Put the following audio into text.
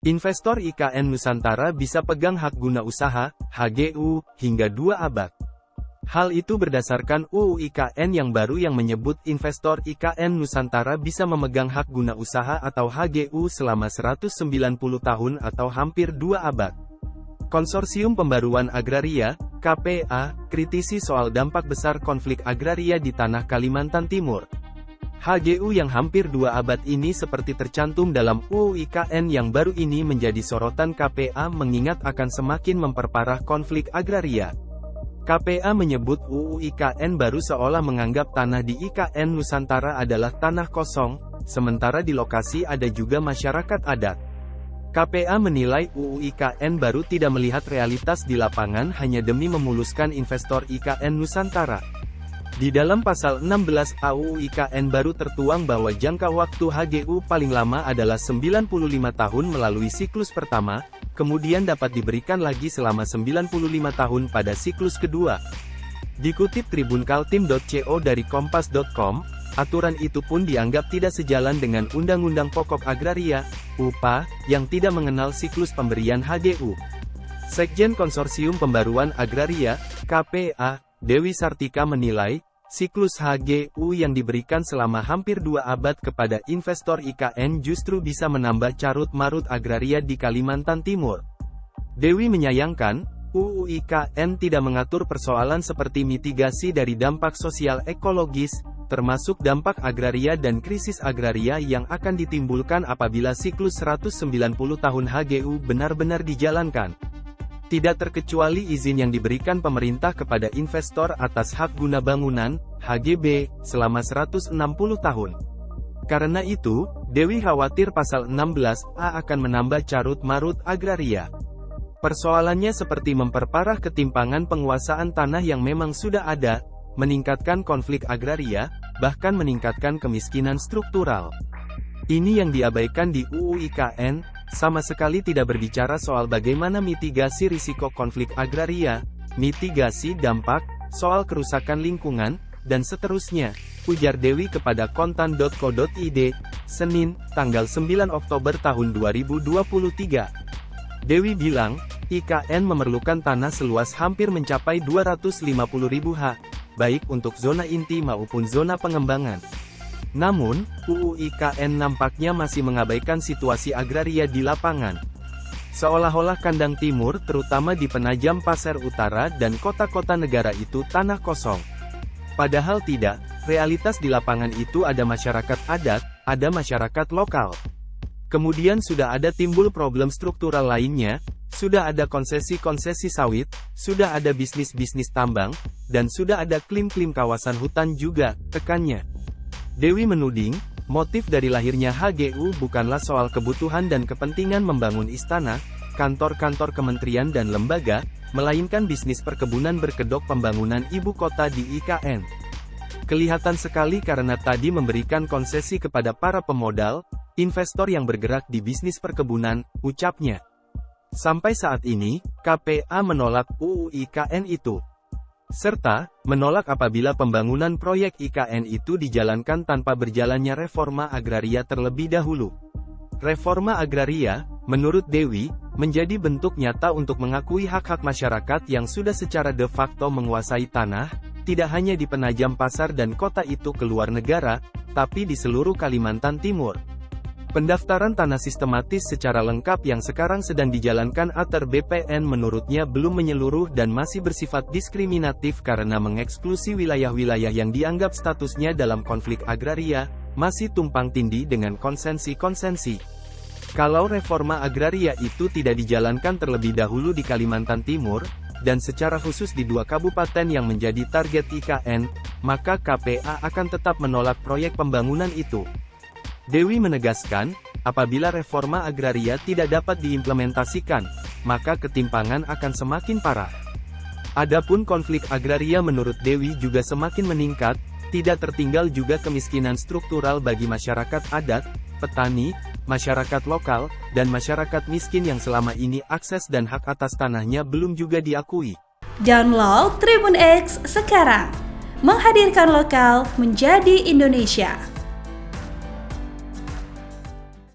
Investor IKN Nusantara bisa pegang hak guna usaha, HGU, hingga 2 abad. Hal itu berdasarkan UU IKN yang baru yang menyebut investor IKN Nusantara bisa memegang hak guna usaha atau HGU selama 190 tahun atau hampir 2 abad. Konsorsium Pembaruan Agraria, KPA, kritisi soal dampak besar konflik agraria di tanah Kalimantan Timur. HGU yang hampir 2 abad ini seperti tercantum dalam UU IKN yang baru ini menjadi sorotan KPA mengingat akan semakin memperparah konflik agraria. KPA menyebut UU IKN baru seolah menganggap tanah di IKN Nusantara adalah tanah kosong, sementara di lokasi ada juga masyarakat adat. KPA menilai UU IKN baru tidak melihat realitas di lapangan hanya demi memuluskan investor IKN Nusantara. Di dalam pasal 16 UU IKN baru tertuang bahwa jangka waktu HGU paling lama adalah 95 tahun melalui siklus pertama, kemudian dapat diberikan lagi selama 95 tahun pada siklus kedua. Dikutip tribunkaltim.co dari kompas.com, aturan itu pun dianggap tidak sejalan dengan Undang-Undang Pokok Agraria, UPA, yang tidak mengenal siklus pemberian HGU. Sekjen Konsorsium Pembaruan Agraria, KPA, Dewi Sartika menilai, siklus HGU yang diberikan selama hampir 2 abad kepada investor IKN justru bisa menambah carut-marut agraria di Kalimantan Timur. Dewi menyayangkan, UU IKN tidak mengatur persoalan seperti mitigasi dari dampak sosial ekologis, termasuk dampak agraria dan krisis agraria yang akan ditimbulkan apabila siklus 190 tahun HGU benar-benar dijalankan. Tidak terkecuali izin yang diberikan pemerintah kepada investor atas hak guna bangunan, HGB, selama 160 tahun. Karena itu, Dewi khawatir pasal 16A akan menambah carut-marut agraria. Persoalannya seperti memperparah ketimpangan penguasaan tanah yang memang sudah ada, meningkatkan konflik agraria, bahkan meningkatkan kemiskinan struktural. Ini yang diabaikan di UU IKN, sama sekali tidak berbicara soal bagaimana mitigasi risiko konflik agraria, mitigasi dampak, soal kerusakan lingkungan, dan seterusnya, ujar Dewi kepada kontan.co.id, Senin, tanggal 9 Oktober tahun 2023. Dewi bilang, IKN memerlukan tanah seluas hampir mencapai 250.000 ha, baik untuk zona inti maupun zona pengembangan. Namun, UU IKN nampaknya masih mengabaikan situasi agraria di lapangan. Seolah-olah kandang timur, terutama di Penajam Pasir Utara dan kota-kota negara itu tanah kosong. Padahal tidak, realitas di lapangan itu ada masyarakat adat, ada masyarakat lokal. Kemudian sudah ada timbul problem struktural lainnya, sudah ada konsesi-konsesi sawit, sudah ada bisnis-bisnis tambang, dan sudah ada klaim-klaim kawasan hutan juga, tekannya. Dewi menuding, motif dari lahirnya HGU bukanlah soal kebutuhan dan kepentingan membangun istana, kantor-kantor kementerian dan lembaga, melainkan bisnis perkebunan berkedok pembangunan ibu kota di IKN. Kelihatan sekali karena tadi memberikan konsesi kepada para pemodal, investor yang bergerak di bisnis perkebunan, ucapnya. Sampai saat ini, KPA menolak UU IKN itu. Serta, menolak apabila pembangunan proyek IKN itu dijalankan tanpa berjalannya reforma agraria terlebih dahulu. Reforma agraria, menurut Dewi, menjadi bentuk nyata untuk mengakui hak-hak masyarakat yang sudah secara de facto menguasai tanah, tidak hanya di Penajam Pasar dan kota itu ke luar negara, tapi di seluruh Kalimantan Timur. Pendaftaran tanah sistematis secara lengkap yang sekarang sedang dijalankan ATER BPN menurutnya belum menyeluruh dan masih bersifat diskriminatif karena mengeksklusi wilayah-wilayah yang dianggap statusnya dalam konflik agraria, masih tumpang tindih dengan konsensi-konsensi. Kalau reforma agraria itu tidak dijalankan terlebih dahulu di Kalimantan Timur, dan secara khusus di 2 kabupaten yang menjadi target IKN, maka KPA akan tetap menolak proyek pembangunan itu. Dewi menegaskan, apabila reforma agraria tidak dapat diimplementasikan, maka ketimpangan akan semakin parah. Adapun konflik agraria menurut Dewi juga semakin meningkat, tidak tertinggal juga kemiskinan struktural bagi masyarakat adat, petani, masyarakat lokal, dan masyarakat miskin yang selama ini akses dan hak atas tanahnya belum juga diakui. Download Tribun X sekarang, menghadirkan lokal menjadi Indonesia.